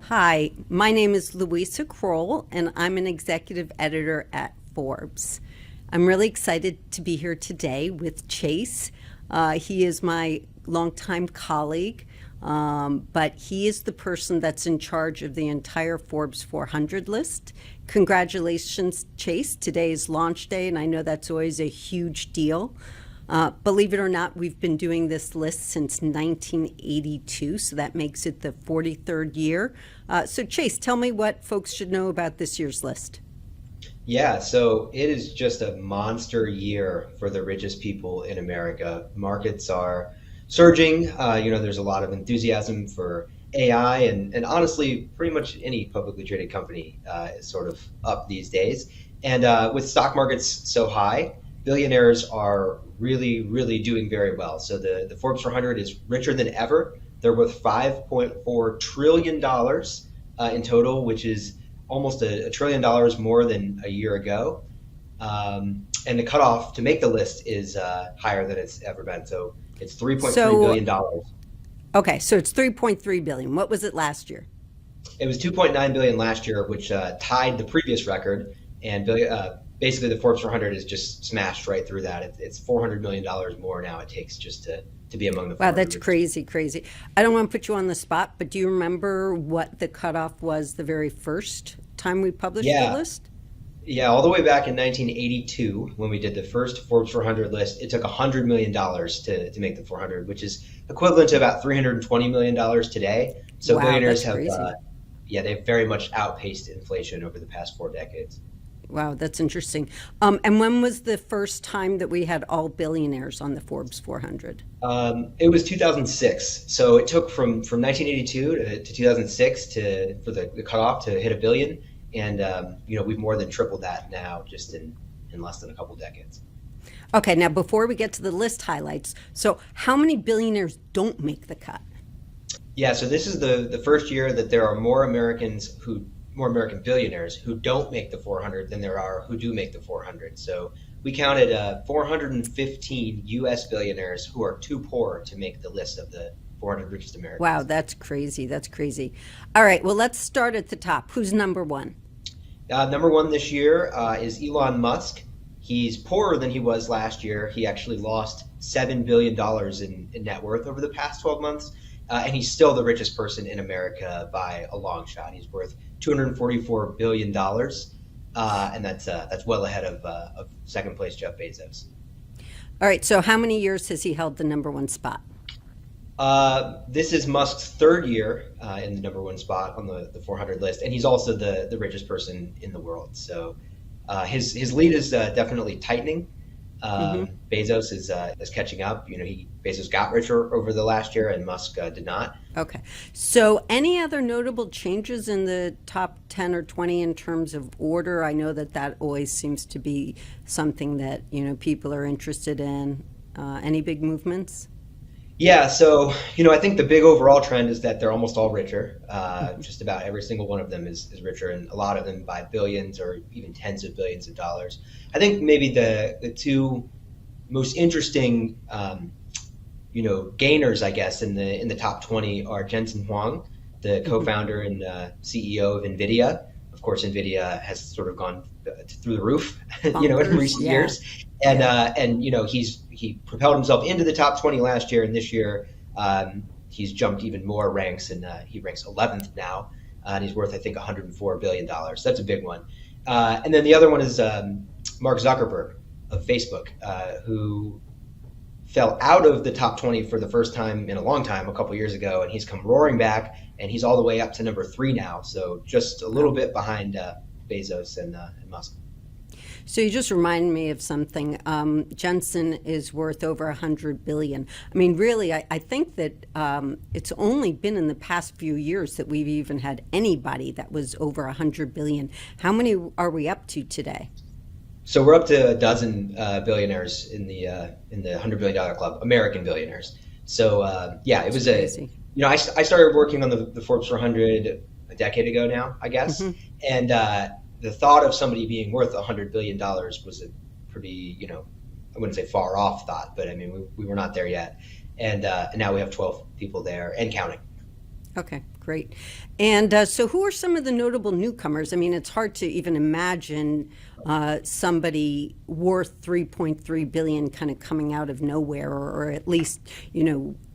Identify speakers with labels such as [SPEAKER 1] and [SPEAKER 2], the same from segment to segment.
[SPEAKER 1] Hi, my name is Luisa Kroll, and I'm an executive editor at Forbes. I'm really excited to be here today with Chase. He is my longtime colleague, but he is the person that's in charge of the entire Forbes 400 list. Congratulations, Chase. Today is launch day, and I know that's always a huge deal. Believe it or not, we've been doing this list since 1982, so that makes it the 43rd year. So Chase, tell me what folks should know about this year's list.
[SPEAKER 2] Yeah, so it is just a monster year for the richest people in America. Markets are surging. There's a lot of enthusiasm for AI, and honestly, pretty much any publicly traded company is sort of up these days. And with stock markets so high, billionaires are really, really doing very well. So the Forbes 400 is richer than ever. They're worth $5.4 trillion in total, which is almost a trillion dollars more than a year ago. And the cutoff to make the list is higher than it's ever been. So it's $3.3 billion dollars.
[SPEAKER 1] Okay, so it's 3.3 billion. What was it last year?
[SPEAKER 2] It was 2.9 billion last year, which tied the previous record. And basically, the Forbes 400 is just smashed right through that. It's $400 million more now it takes just to be among the 400.
[SPEAKER 1] Wow, that's crazy. I don't want to put you on the spot, but do you remember what the cutoff was the very first time we published the list?
[SPEAKER 2] Yeah, all the way back in 1982, when we did the first Forbes 400 list, it took $100 million to make the 400, which is equivalent to about $320 million today. So
[SPEAKER 1] wow,
[SPEAKER 2] billionaires
[SPEAKER 1] have,
[SPEAKER 2] they've very much outpaced inflation over the past 4 decades.
[SPEAKER 1] Wow, that's interesting. And when was the first time that we had all billionaires on the Forbes 400?
[SPEAKER 2] It was 2006. So it took from 1982 to 2006 for the cutoff to hit a billion. And, we've more than tripled that now just in less than a couple decades.
[SPEAKER 1] Okay, now before we get to the list highlights, so how many billionaires don't make the cut?
[SPEAKER 2] Yeah, so this is the first year that there are more American billionaires who don't make the 400 than there are who do make the 400. So we counted 415 U.S. billionaires who are too poor to make the list of the 400 richest Americans.
[SPEAKER 1] Wow, that's crazy. All right, well, let's start at the top. Who's number one?
[SPEAKER 2] Number one this year is Elon Musk. He's poorer than he was last year. He actually lost $7 billion in net worth over the past 12 months. And he's still the richest person in America by a long shot. He's worth $244 billion. And that's well ahead of second place Jeff Bezos.
[SPEAKER 1] All right, so how many years has he held the number one spot?
[SPEAKER 2] This is Musk's third year in the number one spot on the 400 list, and he's also the richest person in the world. So his lead is definitely tightening. Bezos is catching up. Bezos got richer over the last year, and Musk did not.
[SPEAKER 1] Okay. So any other notable changes in the top 10 or 20 in terms of order? I know that always seems to be something that, people are interested in. Any big movements?
[SPEAKER 2] Yeah, so, I think the big overall trend is that they're almost all richer. Just about every single one of them is richer, and a lot of them by billions or even tens of billions of dollars. I think maybe the two most interesting, gainers, I guess, in the top 20 are Jensen Huang, the co-founder and CEO of NVIDIA. Of course, NVIDIA has sort of gone through the roof, in recent years. And he propelled himself into the top 20 last year, and this year he's jumped even more ranks, and he ranks 11th now, and he's worth, I think, $104 billion. That's a big one. And then the other one is Mark Zuckerberg of Facebook, who fell out of the top 20 for the first time in a long time a couple years ago, and he's come roaring back, and he's all the way up to number 3 now, so just a little bit behind Bezos and Musk.
[SPEAKER 1] So you just remind me of something. Jensen is worth over 100 billion. I mean, really, I think that it's only been in the past few years that we've even had anybody that was over 100 billion. How many are we up to today?
[SPEAKER 2] So we're up to a dozen billionaires in the $100 billion club, American billionaires. So it was crazy. I started working on the Forbes 400 a decade ago now, I guess, and the thought of somebody being worth $100 billion was a pretty, I wouldn't say far off thought, but I mean, we were not there yet. And now we have 12 people there and counting.
[SPEAKER 1] Okay, great. And so, who are some of the notable newcomers? I mean, it's hard to even imagine somebody worth 3.3 billion kind of coming out of nowhere, or at least,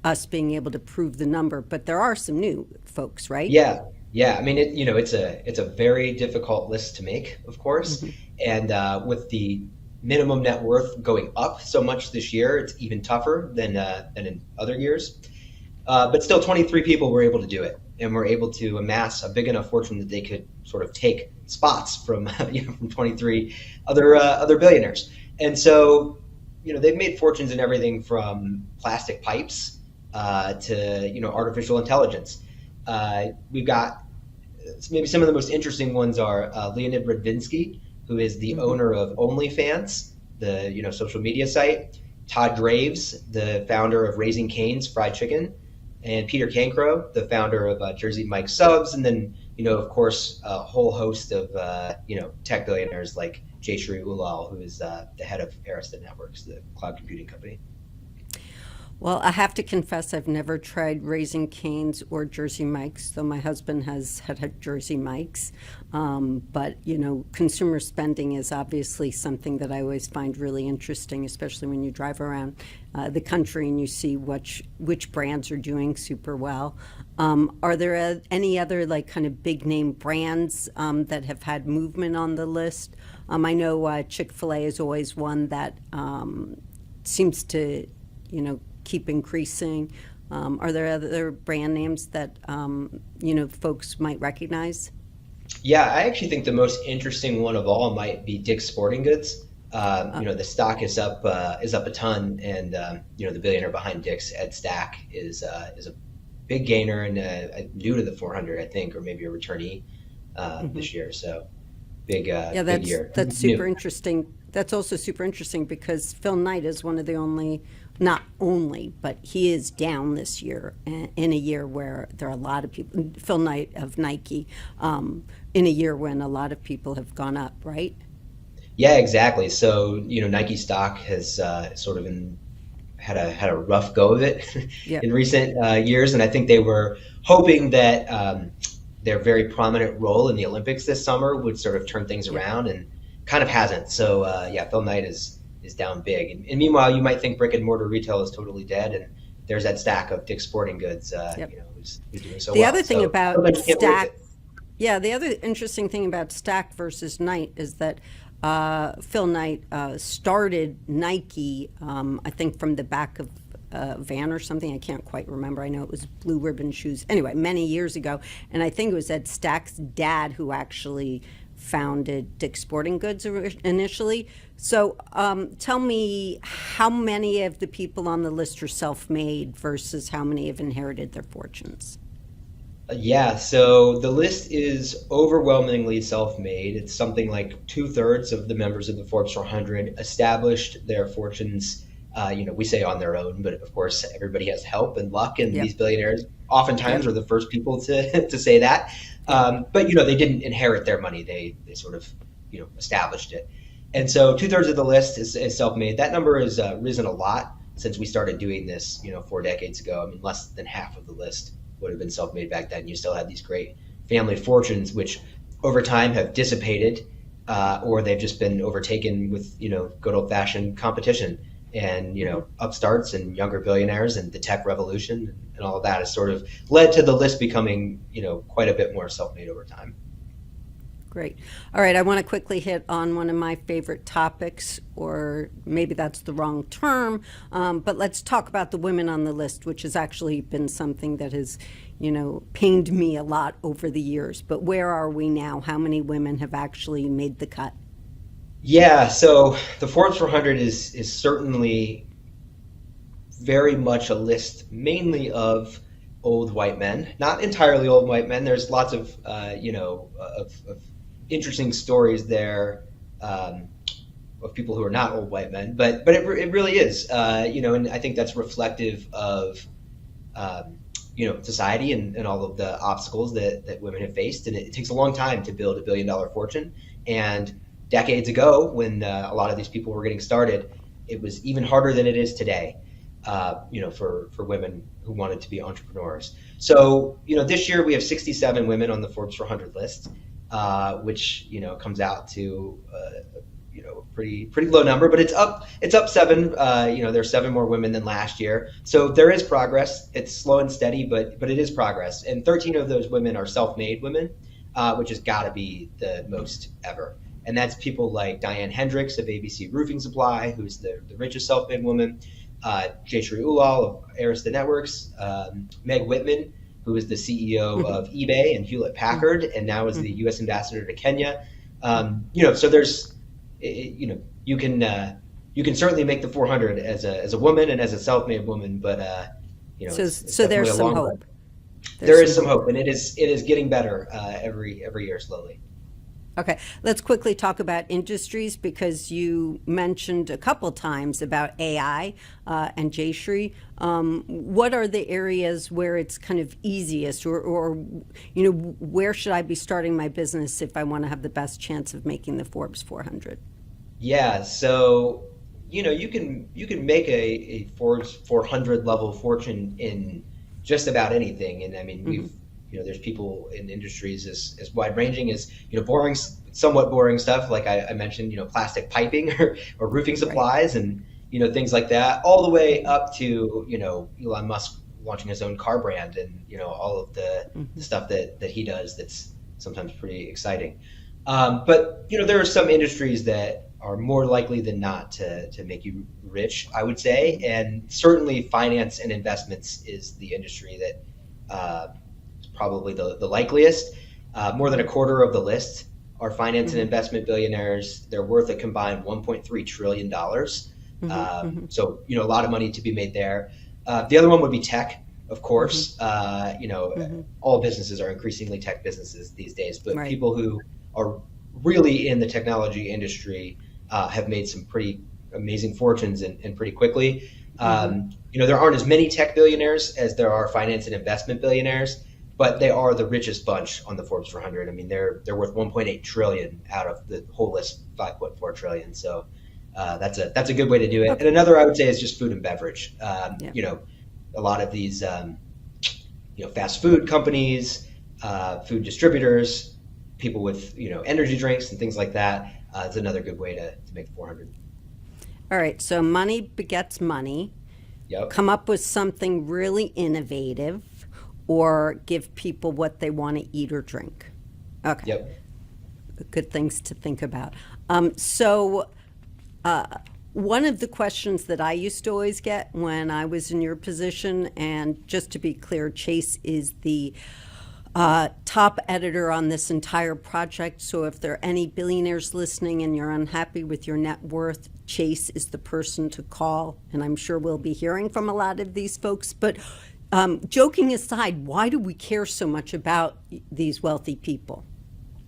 [SPEAKER 1] us being able to prove the number. But there are some new folks, right?
[SPEAKER 2] Yeah, yeah. I mean, it's a very difficult list to make, of course, and with the minimum net worth going up so much this year, it's even tougher than in other years. But still, 23 people were able to do it, and were able to amass a big enough fortune that they could sort of take spots from from 23 other billionaires. And so, they've made fortunes in everything from plastic pipes to artificial intelligence. We've got maybe some of the most interesting ones are Leonid Radvinsky, who is the owner of OnlyFans, the social media site. Todd Graves, the founder of Raising Cane's Fried Chicken, and Peter Cancro, the founder of Jersey Mike's Subs, and then of course a whole host of tech billionaires like Jayshree Ullal, who is the head of Arista Networks, the cloud computing company.
[SPEAKER 1] Well, I have to confess, I've never tried Raising Cane's or Jersey Mike's, though my husband has had Jersey Mike's. But, consumer spending is obviously something that I always find really interesting, especially when you drive around the country and you see which brands are doing super well. Are there any other kind of big name brands that have had movement on the list? I know Chick-fil-A is always one that seems to, keep increasing. Are there other brand names that folks might recognize?
[SPEAKER 2] Yeah, I actually think the most interesting one of all might be Dick's Sporting Goods. The stock is up a ton, and the billionaire behind Dick's, Ed Stack, is a big gainer and new to the 400, I think, or maybe a returnee this year. So big big year.
[SPEAKER 1] That's super interesting. That's also super interesting because Phil Knight is one of the only, not only, but he is down this year in a year where there are a lot of people, Phil Knight of Nike, in a year when a lot of people have gone up, right?
[SPEAKER 2] Yeah, exactly. So, Nike stock has sort of had a rough go of it in recent years. And I think they were hoping that their very prominent role in the Olympics this summer would sort of turn things around, and kind of hasn't. So, Phil Knight is down big. And meanwhile, you might think brick and mortar retail is totally dead, and there's that Stack of Dick's Sporting Goods, who's doing so well.
[SPEAKER 1] The other thing about Stack, the other interesting thing about Stack versus Knight is that Phil Knight started Nike, I think, from the back of a van or something. I can't quite remember. I know it was blue ribbon shoes. Anyway, many years ago. And I think it was Ed Stack's dad who actually founded Dick's Sporting Goods initially. So tell me, how many of the people on the list are self-made versus how many have inherited their fortunes?
[SPEAKER 2] Yeah, so the list is overwhelmingly self-made. It's something like 2/3 of the members of the Forbes 400 established their fortunes, we say on their own, but of course everybody has help and luck, and these billionaires oftentimes are the first people to say that. But they didn't inherit their money; they sort of established it. And so 2/3 of the list is self-made. That number has risen a lot since we started doing this, 4 decades ago. I mean, less than half of the list would have been self-made back then. You still had these great family fortunes, which over time have dissipated, or they've just been overtaken with, good old-fashioned competition. And, upstarts and younger billionaires and the tech revolution and all of that has sort of led to the list becoming, quite a bit more self-made over time.
[SPEAKER 1] Great. All right, I want to quickly hit on one of my favorite topics, or maybe that's the wrong term, but let's talk about the women on the list, which has actually been something that has, pained me a lot over the years. But where are we now? How many women have actually made the cut?
[SPEAKER 2] Yeah, so the Forbes 400 is certainly very much a list mainly of old white men, not entirely old white men. There's lots of, of interesting stories there of people who are not old white men, but it really is, and I think that's reflective of, society and all of the obstacles that women have faced. And it takes a long time to build $1 billion fortune. And decades ago, when a lot of these people were getting started, it was even harder than it is today, for women who wanted to be entrepreneurs. So, this year we have 67 women on the Forbes 400 list, which, comes out to, a pretty low number, but it's up 7. There's 7 more women than last year. So there is progress. It's slow and steady, but it is progress. And 13 of those women are self-made women, which has got to be the most ever. And that's people like Diane Hendricks of ABC Roofing Supply, who's the richest self-made woman, Jayshree Ulal of Arista Networks, Meg Whitman, who is the CEO of eBay and Hewlett Packard, and now is the U.S. ambassador to Kenya. So there's, you can certainly make the 400 as a woman and as a self-made woman, but
[SPEAKER 1] so there's some hope.
[SPEAKER 2] There is some hope, and it is getting better every year slowly.
[SPEAKER 1] Okay, let's quickly talk about industries, because you mentioned a couple times about AI and Jayshree. What are the areas where it's kind of easiest, or where should I be starting my business if I want to have the best chance of making the Forbes 400?
[SPEAKER 2] Yeah, so you can make a Forbes 400 level fortune in just about anything, and I mean we've. There's people in industries as wide ranging as, somewhat boring stuff, like I mentioned, plastic piping or roofing supplies, right, and, things like that, all the way up to, Elon Musk launching his own car brand and, all of the stuff that he does that's sometimes pretty exciting. But, there are some industries that are more likely than not to make you rich, I would say. And certainly finance and investments is the industry that probably the likeliest. More than a quarter of the list are finance and investment billionaires. They're worth a combined $1.3 trillion. So, a lot of money to be made there. The other one would be tech, of course. All businesses are increasingly tech businesses these days, but right, people who are really in the technology industry have made some pretty amazing fortunes and pretty quickly. There aren't as many tech billionaires as there are finance and investment billionaires, but they are the richest bunch on the Forbes 400. I mean, they're worth 1.8 trillion out of the whole list, 5.4 trillion. So that's a good way to do it. Okay. And another I would say is just food and beverage. A lot of these fast food companies, food distributors, people with energy drinks and things like that. It's another good way to make the 400.
[SPEAKER 1] All right. So money begets money.
[SPEAKER 2] Yep.
[SPEAKER 1] Come up with something really innovative, or give people what they want to eat or drink. Okay.
[SPEAKER 2] Yep.
[SPEAKER 1] Good things to think about. One of the questions that I used to always get when I was in your position, and just to be clear, Chase is the top editor on this entire project. So if there are any billionaires listening and you're unhappy with your net worth, Chase is the person to call. And I'm sure we'll be hearing from a lot of these folks. But joking aside, why do we care so much about these wealthy people?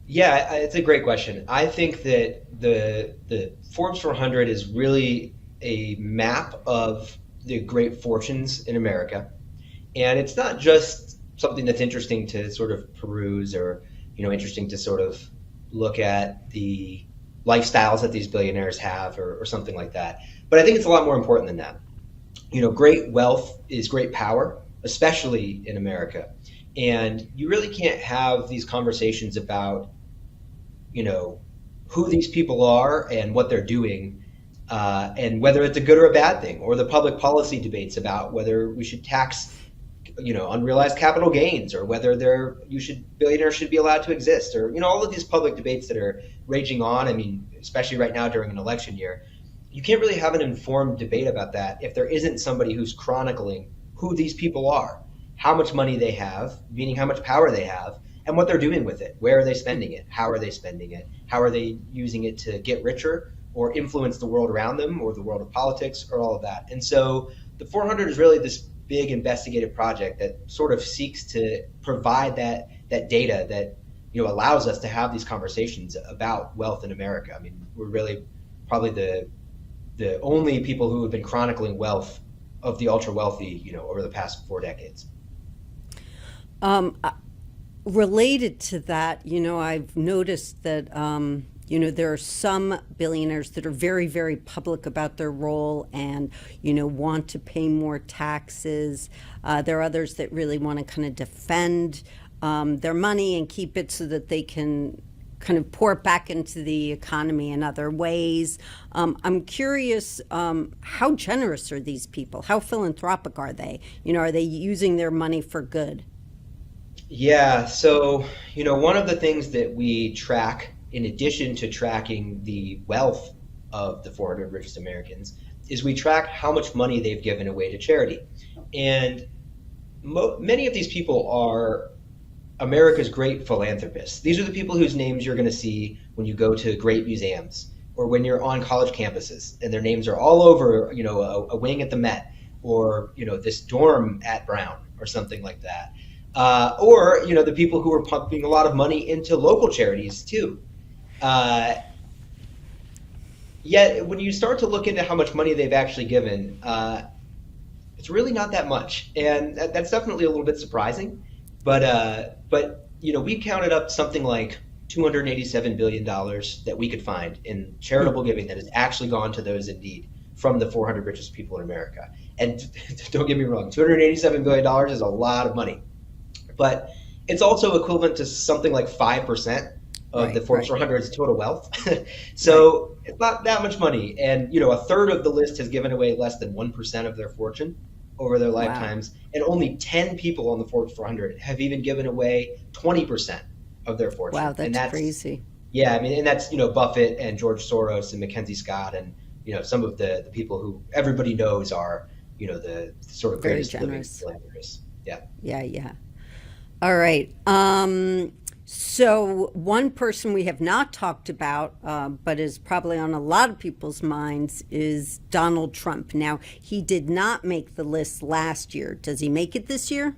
[SPEAKER 2] Yeah, it's a great question. I think that the Forbes 400 is really a map of the great fortunes in America. And it's not just something that's interesting to sort of peruse or, interesting to sort of look at the lifestyles that these billionaires have or something like that. But I think it's a lot more important than that. Great wealth is great power, especially in America. And you really can't have these conversations about, who these people are and what they're doing, and whether it's a good or a bad thing, or the public policy debates about whether we should tax, unrealized capital gains, or whether billionaires should be allowed to exist, or, all of these public debates that are raging on. I mean, especially right now during an election year, you can't really have an informed debate about that if there isn't somebody who's chronicling who these people are, how much money they have, meaning how much power they have, and what they're doing with it. Where are they spending it? How are they spending it? How are they using it to get richer or influence the world around them or the world of politics or all of that? And so the 400 is really this big investigative project that sort of seeks to provide that data that allows us to have these conversations about wealth in America. I mean, we're really probably the only people who have been chronicling wealth of the ultra wealthy, over the past 4 decades.
[SPEAKER 1] Related to that, I've noticed that There are some billionaires that are very, very public about their role and, want to pay more taxes. There are others that really want to kind of defend their money and keep it so that they can kind of pour it back into the economy in other ways. I'm curious, how generous are these people? How philanthropic are they? Are they using their money for good?
[SPEAKER 2] Yeah, so, one of the things that we track, in addition to tracking the wealth of the 400 richest Americans, is we track how much money they've given away to charity. And many of these people are America's great philanthropists. These are the people whose names you're going to see when you go to great museums or when you're on college campuses, and their names are all over, a wing at the Met, or, this dorm at Brown or something like that. Or, the people who are pumping a lot of money into local charities too. Yet when you start to look into how much money they've actually given, it's really not that much. And that's definitely a little bit surprising. But we counted up something like $287 billion that we could find in charitable giving that has actually gone to those in need from the 400 richest people in America. And don't get me wrong, $287 billion is a lot of money. But it's also equivalent to something like 5% of the Forbes 400's total wealth. So it's not that much money. And, a third of the list has given away less than 1% of their fortune over their lifetimes. And only 10 people on the Forbes 400 have even given away 20% of their fortune.
[SPEAKER 1] Wow, that's crazy.
[SPEAKER 2] Yeah, and that's, Buffett and George Soros and Mackenzie Scott and, some of the people who everybody knows are, the sort of greatest living philanthropists. Yeah.
[SPEAKER 1] Yeah. All right. So one person we have not talked about, but is probably on a lot of people's minds, is Donald Trump. Now, he did not make the list last year. Does he make it this year?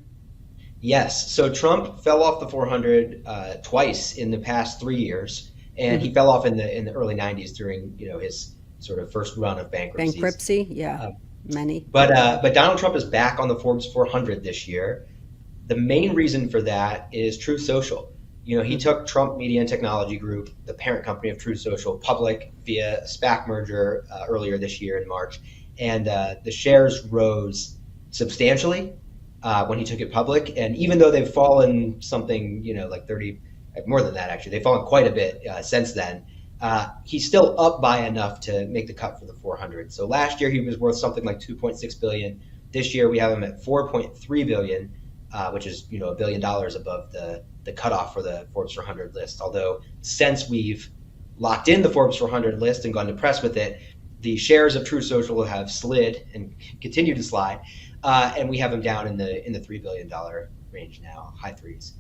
[SPEAKER 2] Yes. So Trump fell off the 400 twice in the past 3 years, and he fell off in the early 90s during his sort of first run of
[SPEAKER 1] bankruptcy. Yeah, many.
[SPEAKER 2] But Donald Trump is back on the Forbes 400 this year. The main reason for that is Truth Social. He took Trump Media and Technology Group, the parent company of Truth Social, public via a SPAC merger earlier this year in March. And the shares rose substantially when he took it public. And even though they've fallen something, like 30, more than that, actually, they've fallen quite a bit since then, he's still up by enough to make the cut for the 400. So last year he was worth something like $2.6 billion. This year we have him at $4.3 billion. Which is $1 billion above the cutoff for the Forbes 400 list. Although since we've locked in the Forbes 400 list and gone to press with it, the shares of True Social have slid and continue to slide, and we have them down in the $3 billion range now, high threes.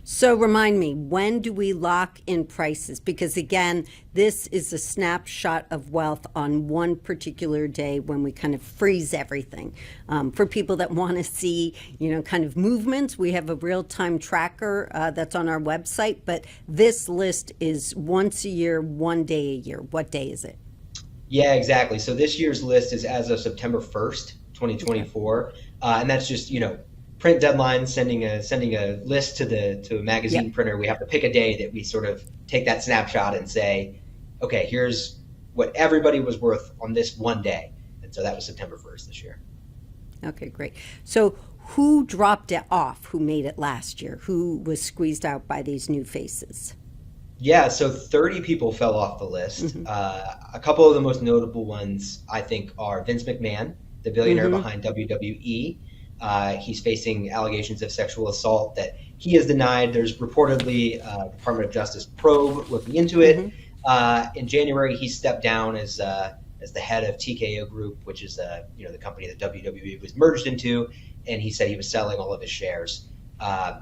[SPEAKER 1] So remind me, when do we lock in prices? Because again, this is a snapshot of wealth on one particular day when we kind of freeze everything. For people that want to see, kind of movements, we have a real-time tracker that's on our website, but this list is once a year, 1 day a year. What day is it?
[SPEAKER 2] Yeah, exactly. So this year's list is as of September 1st, 2024. Okay. And that's just, print deadline, sending a list to a magazine printer. We have to pick a day that we sort of take that snapshot and say, okay, here's what everybody was worth on this one day. And so that was September 1st this year.
[SPEAKER 1] Okay, great. So who dropped it off? Who made it last year? Who was squeezed out by these new faces?
[SPEAKER 2] Yeah, so 30 people fell off the list. A couple of the most notable ones, I think, are Vince McMahon, the billionaire behind WWE. He's facing allegations of sexual assault that he has denied. There's reportedly a Department of Justice probe looking into it. In January, he stepped down as the head of TKO Group, which is the company that WWE was merged into, and he said he was selling all of his shares.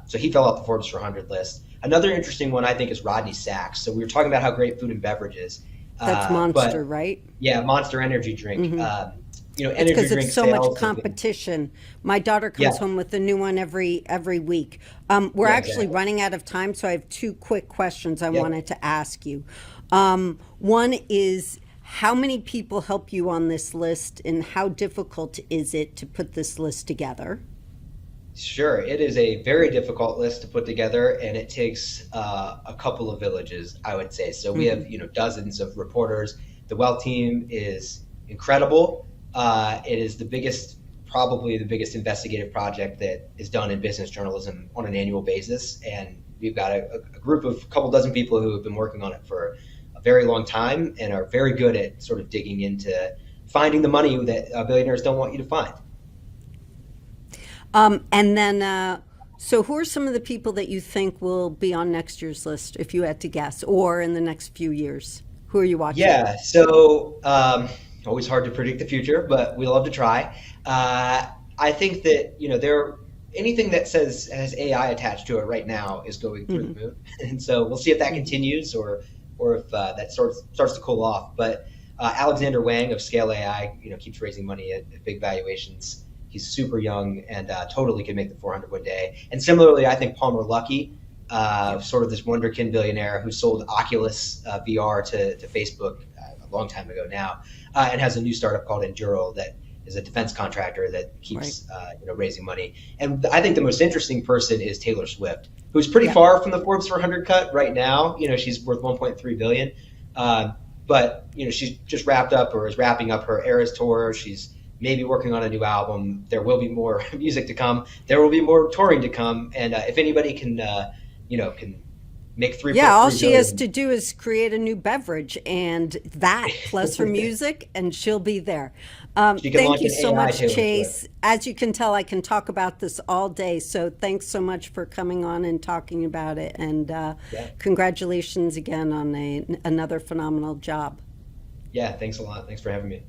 [SPEAKER 2] So he fell off the Forbes 400 list. Another interesting one, I think, is Rodney Sachs. So we were talking about how great food and beverage is.
[SPEAKER 1] That's Monster, right?
[SPEAKER 2] Yeah, Monster energy drink.
[SPEAKER 1] It's because it's so much competition. My daughter comes home with a new one every week. We're actually running out of time, so I have two quick questions I wanted to ask you. One is, how many people help you on this list, and how difficult is it to put this list together?
[SPEAKER 2] Sure, it is a very difficult list to put together, and it takes a couple of villages, I would say. So we have, dozens of reporters. The Wealth team is incredible. It is probably the biggest investigative project that is done in business journalism on an annual basis, and we've got a group of a couple dozen people who have been working on it for a very long time and are very good at sort of digging into finding the money that billionaires don't want you to find.
[SPEAKER 1] And then, so who are some of the people that you think will be on next year's list, if you had to guess, or in the next few years? Who are you watching?
[SPEAKER 2] Yeah, so always hard to predict the future, but we love to try. I think that anything that has AI attached to it right now is going through the moon, and so we'll see if that continues or if that starts to cool off. But Alexander Wang of Scale AI, keeps raising money at big valuations. He's super young and totally could make the 400 one day. And similarly, I think Palmer Luckey, sort of this wonderkin billionaire who sold Oculus VR to Facebook a long time ago now, and has a new startup called Enduro that is a defense contractor that keeps raising money. And I think the most interesting person is Taylor Swift, who's pretty far from the Forbes 400 cut right now. She's worth 1.3 billion, but she's just wrapped up or is wrapping up her Eras tour. She's maybe working on a new album. There will be more music to come. There will be more touring to come. And if anybody can make 3.3
[SPEAKER 1] all she
[SPEAKER 2] billion,
[SPEAKER 1] has to do is create a new beverage, and that plus her music, and she'll be there. Thank you so much, Chase. As you can tell, I can talk about this all day. So thanks so much for coming on and talking about it. And congratulations again on another phenomenal job.
[SPEAKER 2] Yeah, thanks a lot. Thanks for having me.